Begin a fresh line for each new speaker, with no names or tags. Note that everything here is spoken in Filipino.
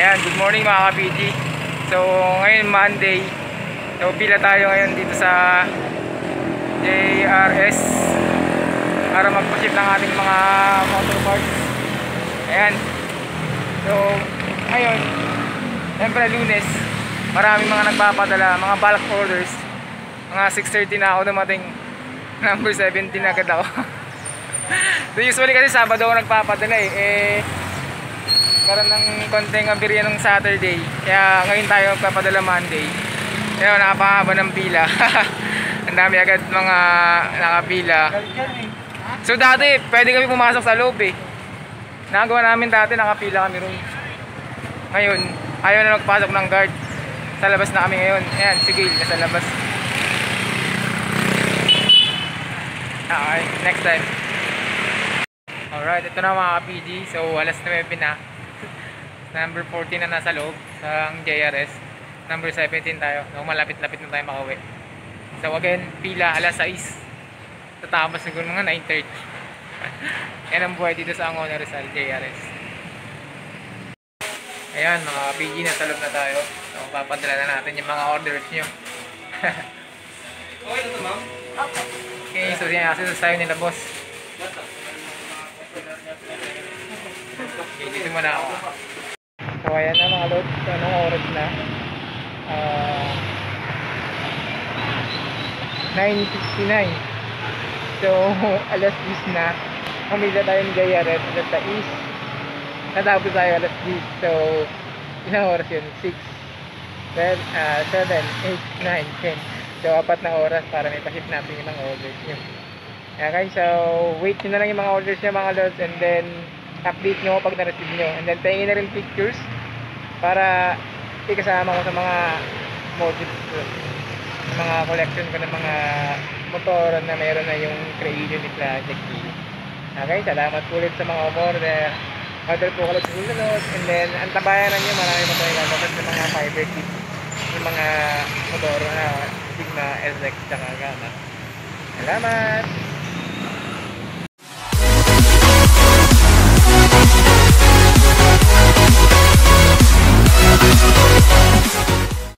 Ayan, good morning mga ka-PG. So ngayon Monday. So pila tayo ngayon dito sa JRS para magpa-ship ng ating mga motor parts. Ayan. So ngayon, siyempre Lunes, maraming mga nagpapadala, mga bulk orders. Mga 6:30 na ako dumating. Number 17 agad ako. So usually kasi Sabado ako nagpapadala karon ng konting abirya ng Saturday. Kaya ngayon tayo magpapadala Monday. Kaya napakahaba ng pila. Ang dami agad mga nakapila. So dati pwede kami pumasok sa loob Nagawa namin dati, nakapila kami roon. Ngayon, ayaw na magpasok ng guard. Sa labas na kami ngayon. Ayan, sige, nasa labas. Okay, next time. Alright, ito na mga ka-PG. So, alas 9 na. Number 14 na nasa loob sa JRS. Number 17 tayo. So, malapit-lapit na tayo makauwi. So, again, pila alas 6. Tatapos siguro mga 9:30. Yan ang buhay dito sa Angono Rizal, JRS. Ayan, mga ka-PG, nasa loob na tayo. So, papadala na natin yung mga orders nyo.
Okay na ito, ma'am?
Okay, so yan, asus tayo nila, boss. Okay, dito muna ako. So ayan na mga lods, anong oras na? 9:59. So alas 10 na. Pamilya tayo ng JRS, alas 6. Natapos tayo alas 10. So ilang oras yun? 6, 7, 8, 9, 10. So 4 na oras para may pa-ship natin yung mga orders nyo. Okay, so wait nyo na lang yung mga orders nyo mga lods, and then update nyo pag na-receive nyo, and then tingin na rin pictures para ikasama ko sa mga modules, mga collection ko ng mga motor na meron na yung creation ni Project Key. Okay, salamat ulit sa mga umorder. Order po kayo sa susunod, and then ang tabayanan nyo, marami mo tayo lalabas sa mga fiber kits, yung mga motor na Sigma, SX, tsaka Gamma. Salamat!